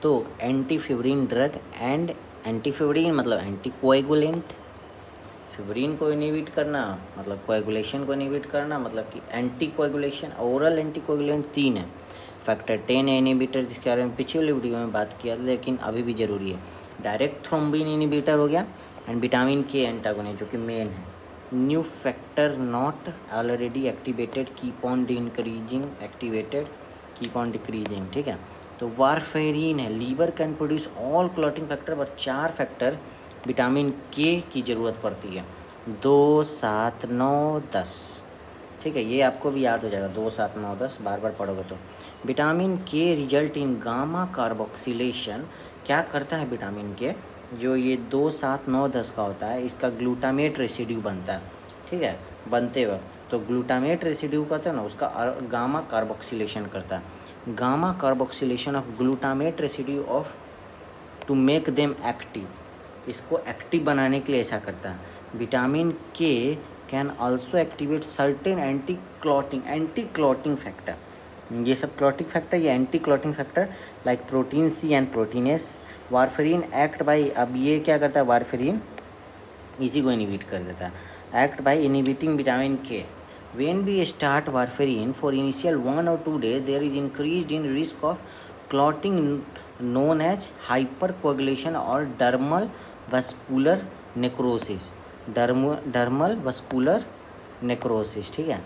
तो एंटीफिब्रिन drug and एंटीफिब्रिन मतलब anticoagulant, fibrin को इनिबिट करना मतलब कोएगुलेशन को इनिबिट करना, मतलब कि एंटीकोएगुलेशन। ओरल एंटीकोएगुलेंट 3 है, फैक्टर 10 इनिबिटर जिसके बारे में पिछले वीडियो में बात किया, लेकिन अभी भी ज़रूरी है। डायरेक्ट थ्रोम्बिन इनिबिटर हो गया एंड विटामिन के एंटागोनिस्ट जो कि मेन है। New factor not already activated keep on increasing activated keep on decreasing, ठीक है। तो वारफेरिन है, liver can produce all clotting factor, पर 4 फैक्टर विटामिन के की ज़रूरत पड़ती है, 2, 7, 9, 10, ठीक है। ये आपको भी याद हो जाएगा, 2, 7, 9, 10 बार बार पढ़ोगे तो। विटामिन के रिजल्ट इन गामा कार्बोक्सिलेशन, क्या करता है विटामिन के, जो ये 2, 7, 9, 10 का होता है, इसका ग्लूटामेट रेसिड्यू बनता है, ठीक है। बनते वक्त तो ग्लूटामेट रेसिड्यू कहते हैं ना, उसका गामा कार्बोक्सिलेशन करता है। Gamma carboxylation of glutamate residue of to make them active, इसको एक्टिव बनाने के लिए ऐसा करता है। Vitamin K can also activate certain anti clotting factor, ये सब क्लॉटिंग फैक्टर, ये anti clotting factor like protein C and protein S. Warfarin act by, अब ये क्या करता है वारफेरिन, इसी को इनिबिट कर देता है, एक्ट बाई इनिबिटिंग विटामिन के। When we start warfarin for initial 1 or 2 days, there is increased in risk of clotting known as hypercoagulation or dermal vascular necrosis, dermal vascular necrosis, ठीक है।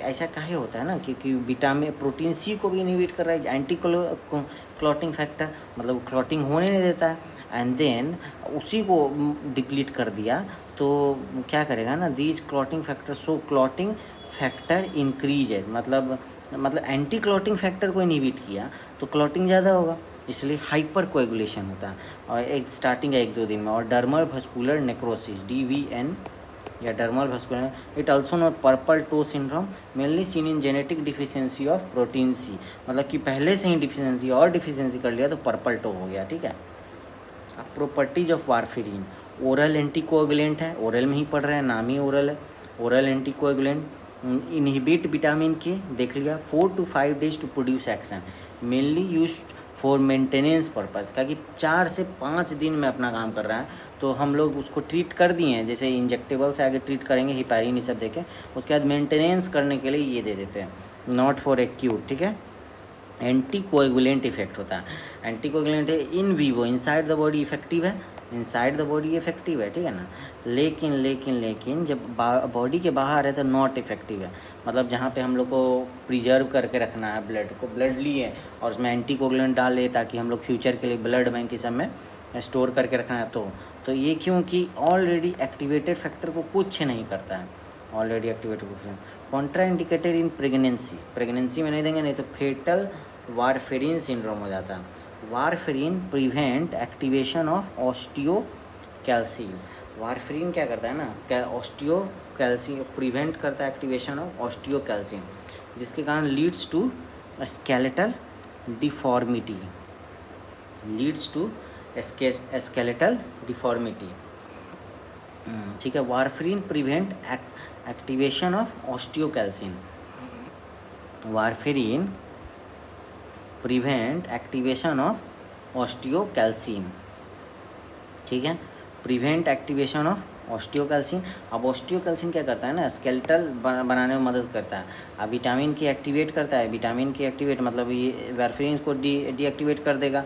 ऐसा काहे होता है ना, क्योंकि विटामिन प्रोटीन सी को भी इनिबिट कर रहा है, एंटी क्लॉटिंग फैक्टर, मतलब क्लॉटिंग होने नहीं देता है, एंड देन उसी को डिप्लीट कर दिया तो क्या करेगा ना, these clotting factor, so clotting factor increase है, मतलब एंटी क्लॉटिंग फैक्टर को इनिबिट किया तो क्लॉटिंग ज़्यादा होगा, इसलिए हाइपर कोएगुलेशन होता है और एक स्टार्टिंग है 1-2 दिन में। और डर्मल वस्कुलर नेक्रोसिस DVN या dermal vascular, it also not purple toe syndrome, mainly seen in genetic deficiency of protein C, मतलब कि पहले से ही डिफिशियंसी और डिफिशियंसी कर लिया तो पर्पल टो हो गया, ठीक है। अब properties of warfarin, oral anticoagulant है, ओरल में ही पढ़ रहे हैं, नाम ही ओरल है, oral anticoagulant, inhibit vitamin K, देख लिया, 4 to 5 days to produce action, mainly use for maintenance purpose, क्या कि 4 से 5 दिन में अपना काम कर रहा है, तो हम लोग उसको ट्रीट कर दिए हैं, जैसे इंजेक्टेबल से आगे ट्रीट करेंगे हिपैरिन ये सब देके, उसके बाद मेंटेनेंस करने के लिए ये दे देते हैं, नॉट फॉर एक्यूट, ठीक है। एंटी कोएगुलेंट इफेक्ट होता है, एंटी कोएगुलेंट है in vivo, inside the body effective है, इनसाइड द बॉडी इफेक्टिव है, ठीक है ना। लेकिन जब बॉडी के बाहर है तो नॉट इफेक्टिव है, मतलब जहाँ पे हम लोग को प्रिजर्व करके रखना है ब्लड को, ब्लड लिए और उसमें एंटी कोएगुलेंट डाले ताकि हम लोग फ्यूचर के लिए ब्लड बैंक इस सब में स्टोर करके रखना है, तो ये क्योंकि ऑलरेडी एक्टिवेटेड फैक्टर को कुछ नहीं करता है, already activated Contra indicated in pregnancy में नहीं देंगे, नहीं तो फेटल वारफेरिन सिंड्रोम हो जाता है। Warfarin prevent activation of osteocalcin, warfarin क्या करता है ना, ऑस्टियोकैल्सियम प्रिवेंट करता है एक्टिवेशन ऑफ ऑस्टियोकैल्सियम, जिसके कारण leads to skeletal deformity, skeletal deformity, ठीक है। Warfarin prevent activation of osteocalcin, warfarin prevent activation of osteocalcin, ठीक है, प्रिवेंट एक्टिवेशन ऑफ ऑस्टियोकैल्सिन। अब ऑस्टियोकैल्सिन क्या करता है ना, स्केलेटल बनाने में मदद करता है। अब विटामिन की एक्टिवेट करता है, विटामिन की एक्टिवेट मतलब ये वारफेरिन को डीएक्टिवेट कर देगा,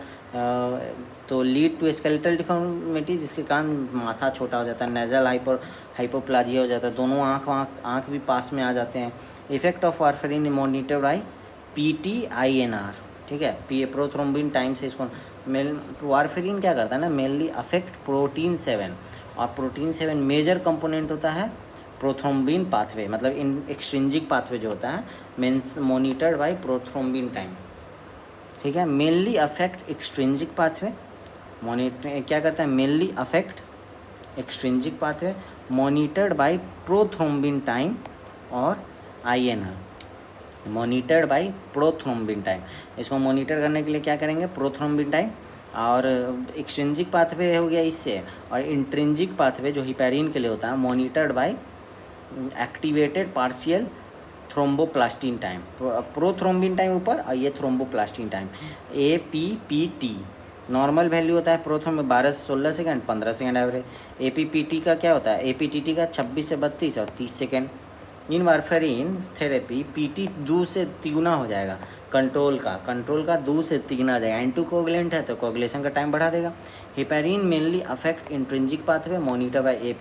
तो लीड टू स्केलेटल डिफॉर्मिटी, जिसके कारण माथा छोटा हो जाता है, नेजल हाइपोप्लाजिया हो जाता है, दोनों आँख भी पास में आ जाते हैं। Effect of warfarin monitor by PTINR, ठीक है, प्रोथ्रोम्बिन टाइम से इसको वारफेरिन क्या करता है ना, मेनली अफेक्ट प्रोटीन 7, और प्रोटीन 7 मेजर कंपोनेंट होता है प्रोथ्रोम्बिन पाथवे, मतलब इन एक्सट्रिंजिक पाथवे जो होता है means monitored by prothrombin time, ठीक है। Mainly affect extrinsic pathway, monitor क्या करता है, mainly affect extrinsic pathway monitored by prothrombin time और INR, monitored by prothrombin time. इसको मॉनिटर करने के लिए क्या करेंगे, प्रोथ्रोम्बिन टाइम, और एक्सट्रिंजिक पाथवे हो गया इससे, और इंट्रिंजिक पाथवे जो हिपैरिन के लिए होता है monitored by activated partial thromboplastin time, prothrombin time ऊपर और ये thromboplastin time APPT। Normal value होता है प्रोथ्रोम में 12 से 16 सेकंड, 15 सेकंड एवरेज। APPT का क्या होता है, APTT का 26 से 32 और 30 सेकंड। इन वारफेरिन थेरेपी PT 2 से 3 हो जाएगा, कंट्रोल का 2 से 3 आ जाएगा। एंटीकोगुलेंट है तो कोगुलेशन का टाइम बढ़ा देगा। Heparin mainly affect intrinsic pathway, monitor by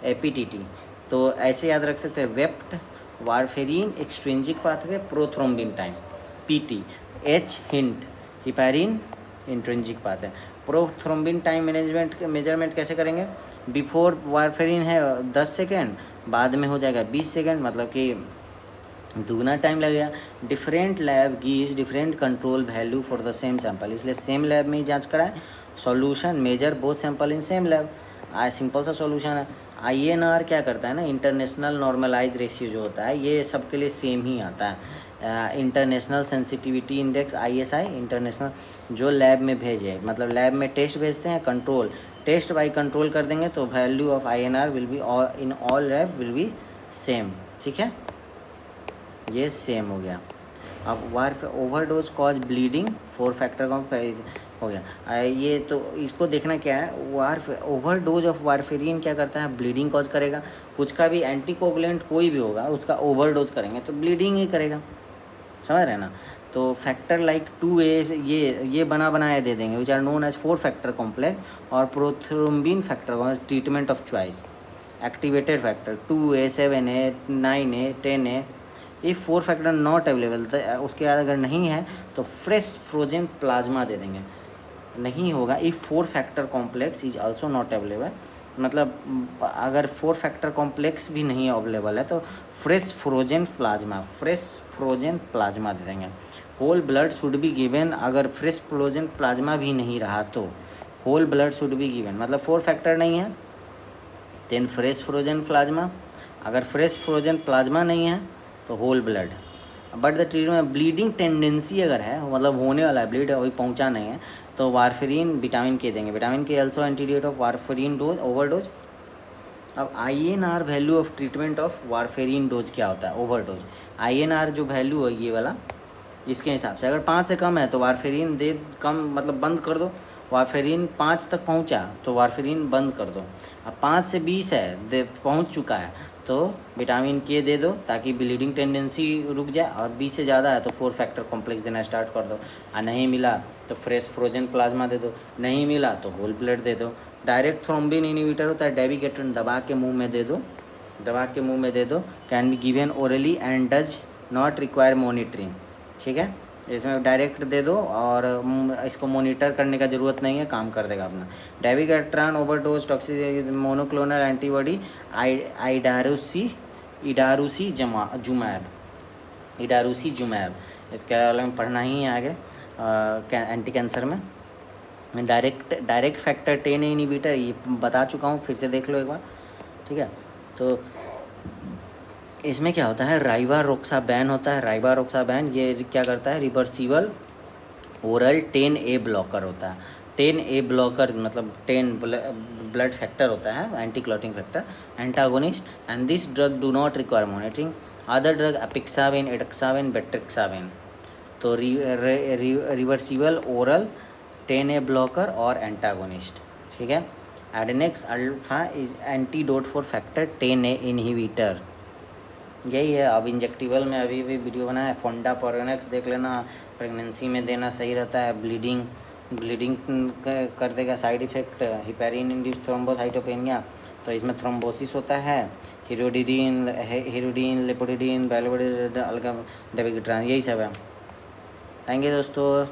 APTT। तो ऐसे याद रख सकते हैं, वेप्ट warfarin extrinsic pathway, prothrombin time PT। H hint, heparin intrinsic path है। प्रोथ्रोम्बिन टाइम मेजरमेंट कैसे करेंगे, बिफोर वारफेरिन है 10 सेकेंड, बाद में हो जाएगा 20 सेकेंड, मतलब कि दुगना टाइम लगेगा। Different lab gives different control value for the same sample, इसलिए सेम लैब में ही जांच कराए। Solution measure both sample in same lab, simple सा सॉल्यूशन है। INR क्या करता है ना, इंटरनेशनल नॉर्मलाइज रेशियो जो होता है ये सबके लिए सेम ही आता है। International sensitivity index ISI, international जो लैब में भेजे, मतलब लैब में टेस्ट भेजते हैं, कंट्रोल टेस्ट बाई कंट्रोल कर देंगे तो value of INR will be in all lab will be same. ठीक है, ये सेम हो गया। अब ओवरडोज कॉज ब्लीडिंग, 4 फैक्टर का हो गया। ये तो इसको देखना क्या है, ओवरडोज ऑफ वारफेरिन क्या करता है, ब्लीडिंग कॉज करेगा। कुछ का भी एंटीकोगुलेंट कोई भी होगा उसका ओवरडोज करेंगे तो ब्लीडिंग ही करेगा, समझ रहे हैं ना। तो फैक्टर लाइक 2A ये बना बनाया दे देंगे, which are known as 4 factor complex और prothrombin factor treatment of choice. Activated factor 2A, 7A, 9A, 10A। If 4 factor not available, उसके बाद अगर नहीं है तो फ्रेश फ्रोजन प्लाज्मा दे देंगे। नहीं होगा if 4 factor complex is also not available, मतलब अगर 4 फैक्टर कॉम्प्लेक्स भी नहीं अवेलेबल है तो फ्रेश फ्रोजन प्लाज्मा दे देंगे। Whole blood should be given, अगर फ्रेश फ्रोजन प्लाज्मा भी नहीं रहा तो whole blood should be given, मतलब 4 फैक्टर नहीं है देन फ्रेश फ्रोजन प्लाज्मा, अगर फ्रेश फ्रोजन प्लाज्मा नहीं है तो whole blood. But the treatment में ब्लीडिंग टेंडेंसी अगर है, मतलब होने वाला है ब्लीड, अभी पहुंचा नहीं है, तो वारफेरिन विटामिन K देंगे। Vitamin K also antidote of warfarin dose overdose. अब INR value of treatment of warfarin dose क्या होता है, ओवरडोज। INR जो वैल्यू है ये वाला, इसके हिसाब से अगर 5 से कम है तो वारफेरिन दे कम, मतलब बंद कर दो। वारफेरिन 5 तक पहुंचा तो वारफेरिन बंद कर दो। अब 5 से 20 है, दे पहुंच चुका है तो विटामिन K दे दो ताकि ब्लीडिंग टेंडेंसी रुक जाए, और 20 से ज़्यादा है तो 4 फैक्टर कॉम्प्लेक्स देना स्टार्ट कर दो। और नहीं मिला तो फ्रेश फ्रोजन प्लाज्मा दे दो, नहीं मिला तो होल ब्लड दे दो। डायरेक्ट थ्रोम्बिन इनहिबिटर होता है, डेबिकेट्रन दबा के मुंह में दे दो, can be given orally and does not require monitoring. ठीक है, इसमें डायरेक्ट दे दो और इसको मॉनिटर करने का ज़रूरत नहीं है, काम कर देगा अपना। डेबिकेट्रान ओवरडोज टॉक्सिक मोनोक्लोनल एंटीबॉडी इडारुसीजुमैब, इसके बारे में पढ़ना ही है आगे एंटी कैंसर में। डायरेक्ट फैक्टर 10 इनहिबिटर ये बता चुका हूँ, फिर से देख लो एक बार। ठीक है, तो इसमें क्या होता है, राइवारोक्साबैन होता है। राइवारोक्साबैन ये क्या करता है, रिवर्सिबल ओरल 10A ब्लॉकर होता है। 10A ब्लॉकर मतलब 10 ब्लड फैक्टर होता है, anti clotting factor, antagonist, and this drug do not require monitoring. Other drug apixaban, edoxaban, betrixaban. तो रिवर्सिबल ओरल 10A ब्लॉकर और एंटागोनिस्ट। ठीक है, एडेनेक्स alfa is antidote for factor 10A inhibitor. यही है। अब इंजेक्टिबल में अभी भी वीडियो बनाया है, फोंडा पोरोनेक्स देख लेना, प्रेगनेंसी में देना सही रहता है। ब्लीडिंग कर देगा, side effect heparin induce thrombocytopenia, तो इसमें थ्रोम्बोसिस होता है। हीरोडीन लिपोडिन बाइलोडिन अलगा डेबिकेट्रान, यही सब है। थैंक यू दोस्तों।